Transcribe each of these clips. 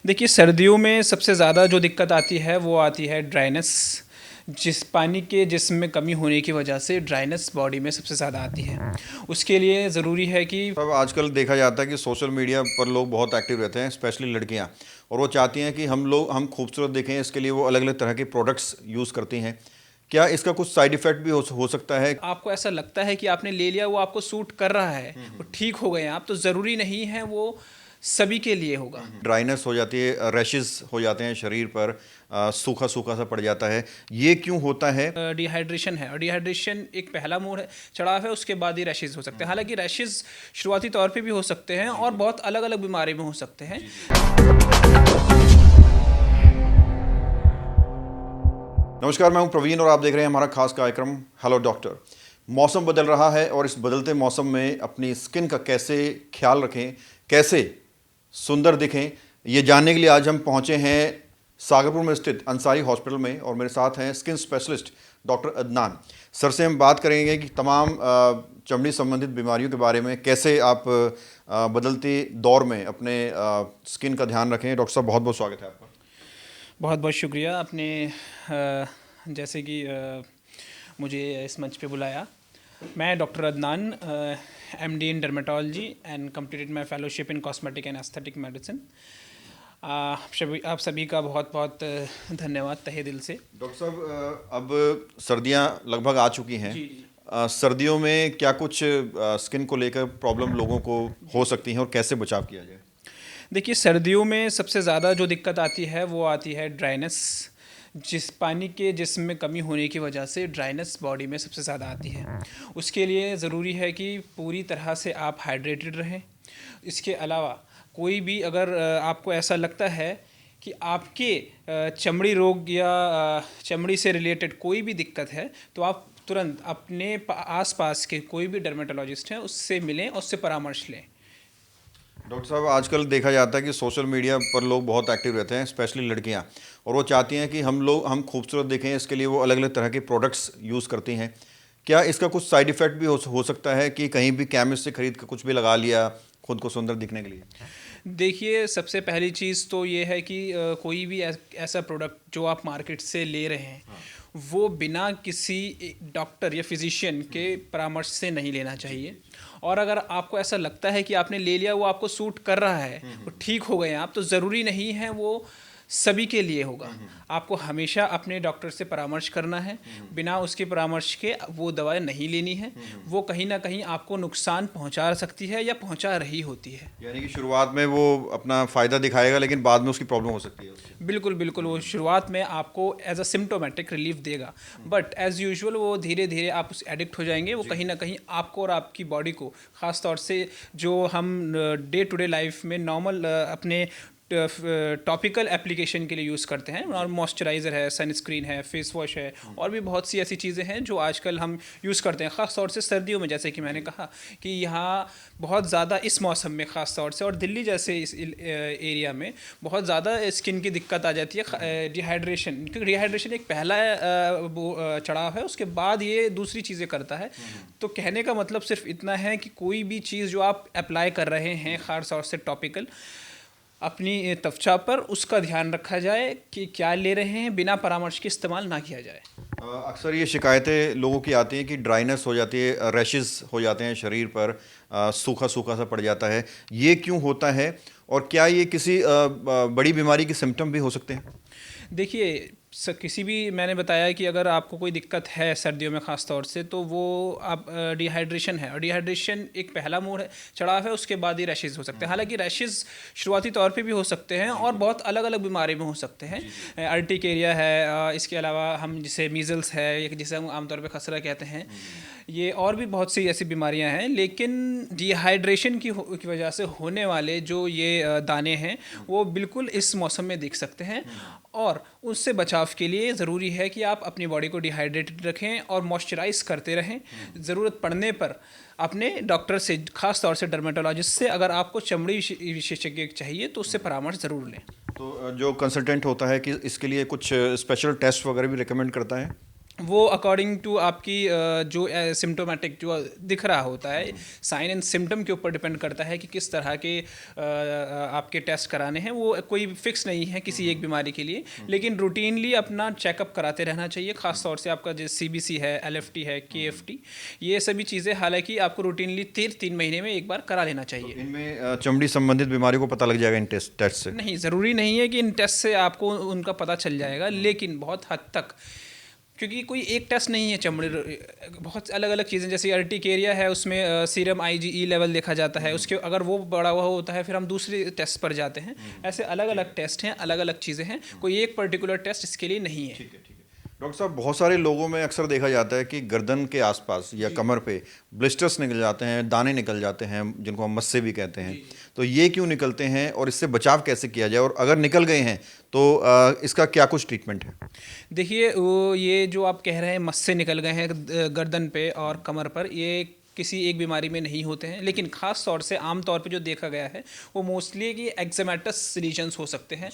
देखिए, सर्दियों में सबसे ज़्यादा जो दिक्कत आती है वो आती है ड्राइनेस। पानी के जिस्म में कमी होने की वजह से ड्राइनेस बॉडी में सबसे ज़्यादा आती है। उसके लिए ज़रूरी है कि सब आजकल देखा जाता है कि सोशल मीडिया पर लोग बहुत एक्टिव रहते हैं, स्पेशली लड़कियां। और वो चाहती हैं कि हम खूबसूरत दिखें, इसके लिए वो अलग अलग तरह के प्रोडक्ट्स यूज़ करती हैं। क्या इसका कुछ साइड इफ़ेक्ट भी हो सकता है? आपको ऐसा लगता है कि आपने ले लिया, वो आपको सूट कर रहा है, वो ठीक हो गए हैं आप, तो ज़रूरी नहीं है वो सभी के लिए होगा। ड्राइनेस हो जाती है, रैशेस हो जाते हैं शरीर पर, सूखा सूखा सा पड़ जाता है। ये क्यों होता है? डिहाइड्रेशन है, और डिहाइड्रेशन एक पहला मोड़ है, चढ़ाव है, उसके बाद ही रैशेज़ हो सकते हैं। हालांकि रैशेज़ शुरुआती तौर पे भी हो सकते हैं और बहुत अलग अलग बीमारी में हो सकते हैं। नमस्कार, मैं हूं प्रवीण और आप देख रहे हैं हमारा खास कार्यक्रम हेलो डॉक्टर। मौसम बदल रहा है और इस बदलते मौसम में अपनी स्किन का कैसे ख्याल रखें, कैसे सुंदर दिखें, ये जानने के लिए आज हम पहुंचे हैं सागरपुर में स्थित अंसारी हॉस्पिटल में और मेरे साथ हैं skin specialist doctor Adnan. Sir से हम बात करेंगे कि तमाम चमड़ी संबंधित बीमारियों के बारे में, कैसे आप बदलते दौर में अपने स्किन का ध्यान रखें। डॉक्टर साहब, बहुत बहुत स्वागत है आपका। बहुत बहुत शुक्रिया आपने जैसे कि मुझे इस मंच पे बुलाया। मैं doctor Adnan, MD in dermatology and completed my fellowship in cosmetic and aesthetic medicine. आप सभी का बहुत बहुत धन्यवाद तहे दिल से। डॉक्टर साहब, अब सर्दियां लगभग आ चुकी हैं। जी जी। सर्दियों में क्या कुछ स्किन को लेकर प्रॉब्लम लोगों को हो सकती हैं और कैसे बचाव किया जाए? देखिए, सर्दियों में सबसे ज़्यादा जो दिक्कत आती है वो आती है ड्राइनेस। पानी के जिस्म में कमी होने की वजह से ड्राइनेस बॉडी में सबसे ज़्यादा आती है। उसके लिए ज़रूरी है कि पूरी तरह से आप हाइड्रेटेड रहें। इसके अलावा कोई भी अगर आपको ऐसा लगता है कि आपके चमड़ी रोग या चमड़ी से रिलेटेड कोई भी दिक्कत है, तो आप तुरंत अपने आसपास के कोई भी डर्मेटोलॉजिस्ट हैं उससे मिलें और उससे परामर्श लें। डॉक्टर साहब, आजकल देखा जाता है कि सोशल मीडिया पर लोग बहुत एक्टिव रहते हैं, स्पेशली लड़कियां। और वो चाहती हैं कि हम खूबसूरत दिखें, इसके लिए वो अलग अलग तरह के प्रोडक्ट्स यूज़ करती हैं। क्या इसका कुछ साइड इफ़ेक्ट भी हो सकता है कि कहीं भी केमिस्ट से खरीद कर कुछ भी लगा लिया खुद को सुंदर दिखने के लिए? देखिए, सबसे पहली चीज़ तो ये है कि कोई भी ऐसा प्रोडक्ट जो आप मार्केट से ले रहे हैं, वो बिना किसी डॉक्टर या फिजिशियन के परामर्श से नहीं लेना चाहिए। और अगर आपको ऐसा लगता है कि आपने ले लिया, वो आपको सूट कर रहा है, वो ठीक हो गए हैं आप, तो ज़रूरी नहीं है वो सभी के लिए होगा। आपको हमेशा अपने डॉक्टर से परामर्श करना है। बिना उसके परामर्श के वो दवाएं नहीं लेनी है। वो कहीं ना कहीं आपको नुकसान पहुंचा सकती है या पहुंचा रही होती है। यानी कि शुरुआत में वो अपना फ़ायदा दिखाएगा, लेकिन बाद में उसकी प्रॉब्लम हो सकती है उससे। बिल्कुल बिल्कुल, वो शुरुआत में आपको एज अ सिम्टोमेटिक रिलीफ देगा, बट एज़ यूजुअल वो धीरे धीरे आप उस एडिक्ट हो जाएंगे। वो कहीं ना कहीं आपको और आपकी बॉडी को, ख़ास तौर से जो हम डे टू डे लाइफ में नॉर्मल अपने टॉपिकल एप्लीकेशन के लिए यूज़ करते हैं, और मॉइस्चराइज़र है, सनस्क्रीन है, फेस वॉश है, और भी बहुत सी ऐसी चीज़ें हैं जो आजकल हम यूज़ करते हैं, ख़ास तौर से सर्दियों में। जैसे कि मैंने कहा कि यहाँ बहुत ज़्यादा इस मौसम में ख़ास तौर से, और दिल्ली जैसे इस एरिया में बहुत ज़्यादा स्किन की दिक्कत आ जाती है, डिहाइड्रेशन। क्योंकि डिहाइड्रेशन एक पहला चढ़ाव है, उसके बाद ये दूसरी चीज़ें करता है। तो कहने का मतलब सिर्फ इतना है कि कोई भी चीज़ जो आप अप्लाई कर रहे हैं, ख़ास तौर से टॉपिकल, अपनी त्वचा पर उसका ध्यान रखा जाए कि क्या ले रहे हैं, बिना परामर्श के इस्तेमाल ना किया जाए। अक्सर ये शिकायतें लोगों की आती हैं कि ड्राइनेस हो जाती है, रैशेस हो जाते हैं शरीर पर, सूखा सूखा सा पड़ जाता है। ये क्यों होता है और क्या ये किसी बड़ी बीमारी के सिम्टम भी हो सकते हैं? देखिए, किसी भी, मैंने बताया कि अगर आपको कोई दिक्कत है सर्दियों में ख़ास तौर से, तो वो आप डिहाइड्रेशन है, और डिहाइड्रेशन एक पहला मोड़ है, चढ़ाव है, उसके बाद ही रैशेज़ हो सकते हैं। हालांकि रैशेज़ शुरुआती तौर पे भी हो सकते हैं और बहुत अलग अलग बीमारी में हो सकते हैं। अर्टिकेरिया है, इसके अलावा हम जिसे मीज़ल्स है, या जिसे हम आमतौर पे खसरा कहते हैं, ये और भी बहुत सी ऐसी बीमारियां हैं। लेकिन डिहाइड्रेशन की वजह से होने वाले जो ये दाने हैं, वो बिल्कुल इस मौसम में दिख सकते हैं, और उससे बचाव के लिए ज़रूरी है कि आप अपनी बॉडी को डिहाइड्रेटेड रखें और मॉइस्चराइज करते रहें। ज़रूरत पड़ने पर अपने डॉक्टर से, खास तौर से डर्मेटोलॉजिस्ट से, अगर आपको चमड़ी विशेषज्ञ चाहिए तो उससे परामर्श ज़रूर लें। तो जो कंसल्टेंट होता है कि इसके लिए कुछ स्पेशल टेस्ट वगैरह भी रिकमेंड करता है? वो अकॉर्डिंग टू आपकी जो सिम्टोमेटिक जो दिख रहा होता है, साइन एंड सिम्टम के ऊपर डिपेंड करता है कि किस तरह के आपके टेस्ट कराने हैं। वो कोई फिक्स नहीं है किसी एक बीमारी के लिए, लेकिन रूटीनली अपना चेकअप कराते रहना चाहिए। खास तौर से आपका जैसे सीबीसी है, एलएफटी है, केएफटी, ये सभी चीज़ें हालांकि आपको रूटीनली 3 महीने में एक बार करा लेना चाहिए। तो इनमें चमड़ी संबंधित बीमारी को पता लग जाएगा इन टेस्ट से? नहीं, ज़रूरी नहीं है कि इन टेस्ट से आपको उनका पता चल जाएगा, लेकिन बहुत हद तक, क्योंकि कोई एक टेस्ट नहीं है चमड़ी, बहुत अलग अलग चीज़ें, जैसे अर्टिकेरिया है उसमें सीरम आईजीई लेवल देखा जाता है, उसके अगर वो बढ़ा हुआ होता है फिर हम दूसरे टेस्ट पर जाते हैं। ऐसे अलग अलग टेस्ट हैं, अलग अलग चीज़ें हैं, कोई एक पर्टिकुलर टेस्ट इसके लिए नहीं है। ठीक है, ठीक है। डॉक्टर साहब, बहुत सारे लोगों में अक्सर देखा जाता है कि गर्दन के आसपास या कमर पे ब्लिस्टर्स निकल जाते हैं, दाने निकल जाते हैं, जिनको हम मस्से भी कहते हैं। तो ये क्यों निकलते हैं और इससे बचाव कैसे किया जाए, और अगर निकल गए हैं तो इसका क्या कुछ ट्रीटमेंट है? देखिए, वो ये जो आप कह रहे हैं मस्से निकल गए हैं गर्दन पे और कमर पर, ये किसी एक बीमारी में नहीं होते हैं, लेकिन ख़ास तौर से आम तौर पे जो देखा गया है वो मोस्टली कि एक्जेमेटस लीजन्स हो सकते हैं,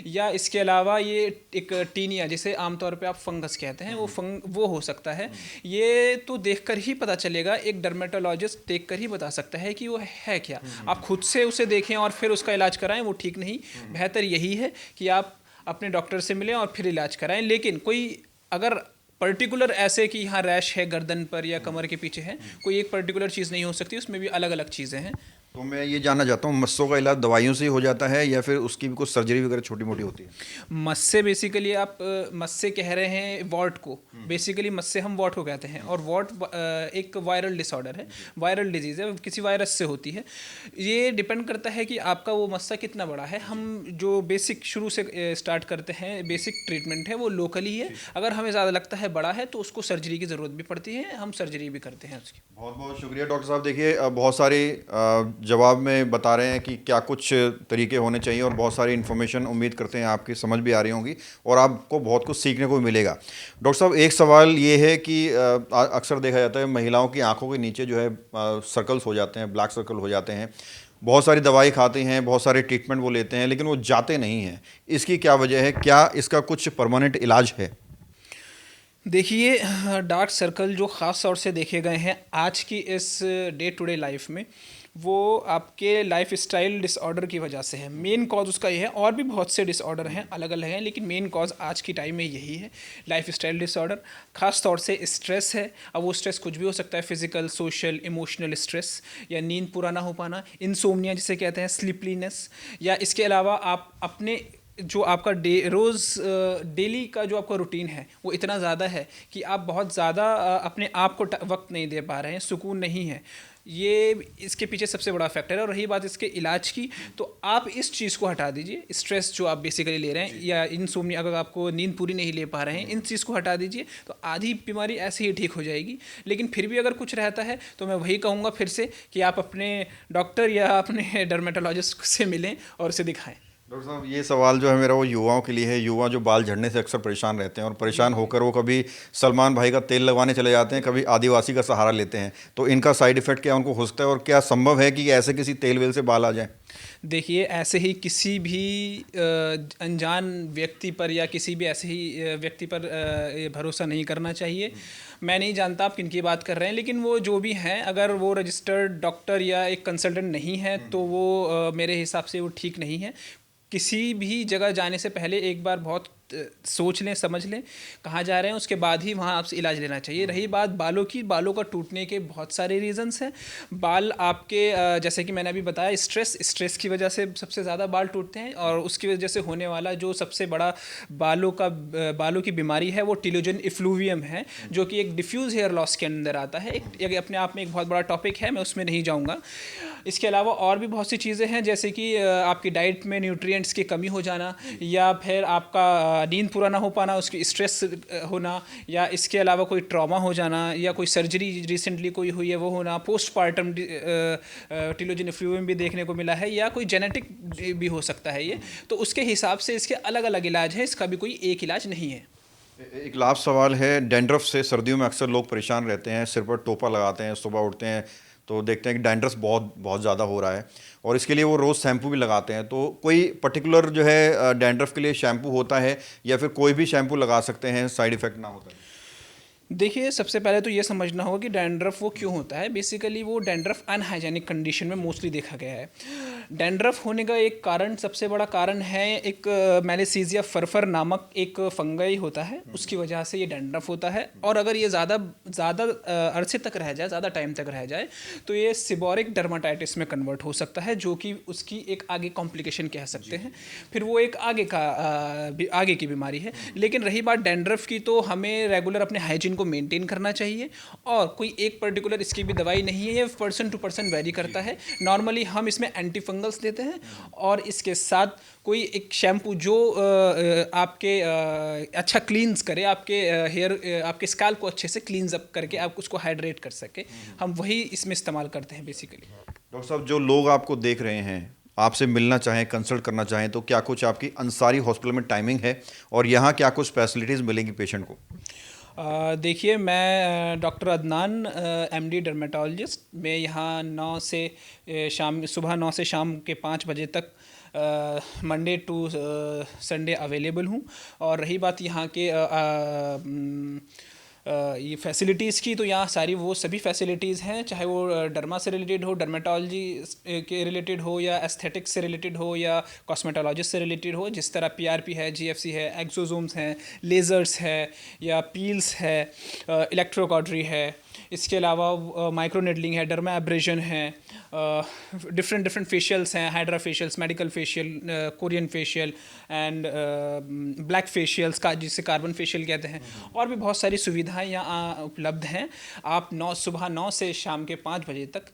या इसके अलावा ये एक टीनिया, जिसे आम तौर पे आप फंगस कहते हैं, वो हो सकता है। ये तो देखकर ही पता चलेगा, एक डर्मेटोलॉजिस्ट देखकर ही बता सकता है कि वो है क्या। आप खुद से उसे देखें और फिर उसका इलाज कराएं, वो ठीक नहीं। बेहतर यही है कि आप अपने डॉक्टर से मिलें और फिर इलाज कराएं। लेकिन कोई अगर पर्टिकुलर ऐसे कि यहाँ रैश है गर्दन पर या कमर के पीछे है, कोई एक पर्टिकुलर चीज़ नहीं हो सकती, उसमें भी अलग अलग चीज़ें हैं। तो मैं ये जानना चाहता हूँ, मस्सों का इलाज दवाइयों से ही हो जाता है या फिर उसकी भी कुछ सर्जरी वगैरह छोटी मोटी होती है? मस्से बेसिकली आप मस्से कह रहे हैं वॉट को, बेसिकली मस्से हम वॉट को कहते हैं, और वॉट एक वायरल डिसऑर्डर है, वायरल डिजीज़ है, किसी वायरस से होती है। ये डिपेंड करता है कि आपका वो मस्सा कितना बड़ा है। हम जो बेसिक शुरू से स्टार्ट करते हैं, बेसिक ट्रीटमेंट है वो लोकली है। अगर हमें ज़्यादा लगता है बड़ा है तो उसको सर्जरी की ज़रूरत भी पड़ती है, हम सर्जरी भी करते हैं उसकी। बहुत बहुत शुक्रिया डॉक्टर साहब। देखिए, बहुत सारे जवाब में बता रहे हैं कि क्या कुछ तरीके होने चाहिए, और बहुत सारी इन्फॉर्मेशन उम्मीद करते हैं आपकी समझ भी आ रही होंगी और आपको बहुत कुछ सीखने को भी मिलेगा। डॉक्टर साहब, एक सवाल ये है कि अक्सर देखा जाता है महिलाओं की आंखों के नीचे जो है सर्कल्स हो जाते हैं, ब्लैक सर्कल हो जाते हैं। बहुत सारी दवाई खाते हैं, बहुत सारे ट्रीटमेंट वो लेते हैं, लेकिन वो जाते नहीं हैं। इसकी क्या वजह है? क्या इसका कुछ परमानेंट इलाज है? देखिए, डार्क सर्कल जो ख़ास तौर से देखे गए हैं आज की इस डे टू डे लाइफ में, वो आपके लाइफ स्टाइल डिसऑर्डर की वजह से है। मेन कॉज उसका ये है, और भी बहुत से डिसऑर्डर हैं, अलग अलग हैं, लेकिन मेन कॉज आज की टाइम में यही है, लाइफ स्टाइल डिसऑर्डर। ख़ास तौर से स्ट्रेस है। अब वो स्ट्रेस कुछ भी हो सकता है, फिजिकल, सोशल, इमोशनल स्ट्रेस, या नींद पूरा ना हो पाना, इंसोम्निया जिसे कहते हैं, स्लीपलीनेस, या इसके अलावा आप अपने जो आपका डेली का जो आपका रूटीन है वो इतना ज़्यादा है कि आप बहुत ज़्यादा अपने आप को वक्त नहीं दे पा रहे हैं, सुकून नहीं है। ये इसके पीछे सबसे बड़ा फैक्टर है। और रही बात इसके इलाज की, तो आप इस चीज़ को हटा दीजिए, स्ट्रेस जो आप बेसिकली ले रहे हैं, या इनसोम्निया, अगर आपको नींद पूरी नहीं ले पा रहे हैं, इन चीज़ को हटा दीजिए तो आधी बीमारी ऐसे ही ठीक हो जाएगी। लेकिन फिर भी अगर कुछ रहता है तो मैं वही कहूँगा फिर से कि आप अपने डॉक्टर या अपने डर्मेटोलॉजिस्ट से मिलें और उसे दिखाएँ। डॉक्टर साहब, ये सवाल जो है मेरा वो युवाओं के लिए है। युवा जो बाल झड़ने से अक्सर परेशान रहते हैं, और परेशान होकर वो कभी सलमान भाई का तेल लगवाने चले जाते हैं, कभी आदिवासी का सहारा लेते हैं। तो इनका साइड इफ़ेक्ट क्या उनको हो सकता है, और क्या संभव है कि ऐसे किसी तेल वेल से बाल आ जाएं? देखिए, ऐसे ही किसी भी अनजान व्यक्ति पर या किसी भी ऐसे ही व्यक्ति पर भरोसा नहीं करना चाहिए। मैं नहीं जानता आप किन की बात कर रहे हैं, लेकिन वो जो भी हैं, अगर वो रजिस्टर्ड डॉक्टर या एक कंसल्टेंट नहीं है तो वो मेरे हिसाब से वो ठीक नहीं है। किसी भी जगह जाने से पहले एक बार बहुत सोच लें, समझ लें कहाँ जा रहे हैं, उसके बाद ही वहाँ आपसे इलाज लेना चाहिए। रही बात बालों की, बालों का टूटने के बहुत सारे रीजंस हैं। बाल आपके जैसे कि मैंने अभी बताया, स्ट्रेस की वजह से सबसे ज़्यादा बाल टूटते हैं, और उसकी वजह से होने वाला जो सबसे बड़ा बालों की बीमारी है वो टिलोजन इफ्लूवियम है, जो कि एक डिफ्यूज़ हेयर लॉस के अंदर आता है। एक अपने आप में एक बहुत बड़ा टॉपिक है, मैं उसमें नहीं जाऊँगा। इसके अलावा और भी बहुत सी चीज़ें हैं, जैसे कि आपकी डाइट में न्यूट्रिएंट्स की कमी हो जाना, या फिर आपका नींद पूरा ना हो पाना, उसकी स्ट्रेस होना, या इसके अलावा कोई ट्रॉमा हो जाना, या कोई सर्जरी रिसेंटली कोई हुई है वो होना, पोस्टपार्टम टिलोजन इफ्लूवियम भी देखने को मिला है, या कोई जेनेटिक भी हो सकता है ये। तो उसके हिसाब से इसके अलग अलग इलाज है, इसका भी कोई एक इलाज नहीं है। एक लास्ट सवाल है, डैंड्रफ से सर्दियों में अक्सर लोग परेशान रहते हैं, सिर पर टोपा लगाते हैं, सुबह उठते हैं तो देखते हैं कि डैंड्रफ बहुत ज़्यादा हो रहा है, और इसके लिए वो रोज़ शैम्पू भी लगाते हैं। तो कोई पर्टिकुलर जो है डैंड्रफ के लिए शैम्पू होता है, या फिर कोई भी शैम्पू लगा सकते हैं, साइड इफ़ेक्ट ना होता है? देखिए, सबसे पहले तो ये समझना होगा कि डैंड्रफ वो क्यों होता है। बेसिकली वो डैंड्रफ अनहाइजेनिक कंडीशन में मोस्टली देखा गया है। डैंड्रफ होने का एक कारण, सबसे बड़ा कारण है एक मैलेसीजिया फरफर नामक एक फंगई होता है, उसकी वजह से ये डैंड्रफ होता है। और अगर ये ज़्यादा ज़्यादा अरसे तक रह जाए, ज़्यादा टाइम तक रह जाए, तो ये सिबोरिक डर्माटाइटिस में कन्वर्ट हो सकता है, जो कि उसकी एक आगे कॉम्प्लिकेशन कह सकते हैं। फिर वो एक आगे की बीमारी है। लेकिन रही बात डैंड्रफ की, तो हमें रेगुलर अपने हाइजीन को मेंटेन करना चाहिए। और कोई एक पर्टिकुलर इसकी भी दवाई नहीं है, ये पर्सन टू पर्सन वेरी करता है। नॉर्मली हम इसमें एंटी फंगल्स देते हैं, और इसके साथ कोई एक शैम्पू जो आपके अच्छा क्लींस करे, आपके हेयर, आपके स्कैल्प को अच्छे से क्लींस अप करके आप उसको हाइड्रेट कर सके, हम वही इसमें इस्तेमाल करते हैं बेसिकली। डॉक्टर साहब, जो लोग आपको देख रहे हैं, आपसे मिलना चाहें, कंसल्ट करना चाहें, तो क्या कुछ आपकी अंसारी हॉस्पिटल में टाइमिंग है और यहाँ क्या कुछ फैसिलिटीज़ मिलेंगी पेशेंट को? देखिए, मैं डॉक्टर अदनान, एमडी डर्मेटोलॉजिस्ट, मैं यहाँ 9 से सुबह 9 से शाम के 5 बजे तक मंडे टू संडे अवेलेबल हूँ। और रही बात यहाँ के ये फैसिलिटीज़ की, तो यहाँ सारी वो सभी फैसिलिटीज़ हैं, चाहे वो डर्मा से रिलेटेड हो, डर्मेटोलॉजी के रिलेटेड हो, या एस्थेटिक्स से रिलेटेड हो, या कॉस्मेटोलॉजिस्ट से रिलेटेड हो। जिस तरह पीआरपी है, जीएफसी है, एक्सोसोम्स हैं, लेज़र्स है, या पील्स है, इलेक्ट्रोकॉटरी है, इसके अलावा माइक्रो निडलिंग है, डर्मा एब्रेजन है, डिफरेंट फेशियल्स हैं, hydra facials, medical facial, Korean facial and black facials का जिसे कार्बन फेशियल कहते हैं। और भी बहुत सारी सुविधाएं यहाँ उपलब्ध हैं। आप सुबह 9 से शाम के 5 बजे तक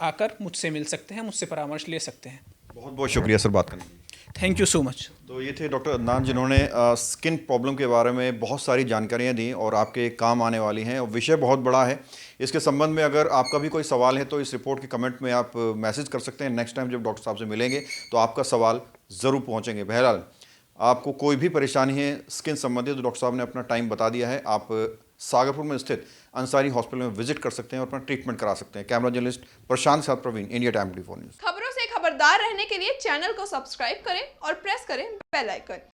आकर मुझसे मिल सकते हैं, मुझसे परामर्श ले सकते हैं। बहुत बहुत शुक्रिया सर बात करने के लिए। Thank you so much. तो ये थे डॉक्टर अदनान, जिन्होंने स्किन प्रॉब्लम के बारे में बहुत सारी जानकारियाँ दी और आपके काम आने वाली हैं, और विषय बहुत बड़ा है। इसके संबंध में अगर आपका भी कोई सवाल है तो इस रिपोर्ट के कमेंट में आप मैसेज कर सकते हैं। नेक्स्ट टाइम जब डॉक्टर साहब से मिलेंगे तो आपका सवाल ज़रूर पहुँचेंगे। बहरहाल, आपको कोई भी परेशानी है स्किन संबंधित तो डॉक्टर साहब ने अपना टाइम बता दिया है। आप सागरपुर में स्थित अंसारी हॉस्पिटल में विजिट कर सकते हैं और अपना ट्रीटमेंट करा सकते हैं। कैमरा जर्नलिस्ट प्रशांत के साथ प्रवीण, इंडिया टाइम 24 न्यूज़। खबरों से खबरदार रहने के लिए चैनल को सब्सक्राइब करें और प्रेस करें बेल आइकन।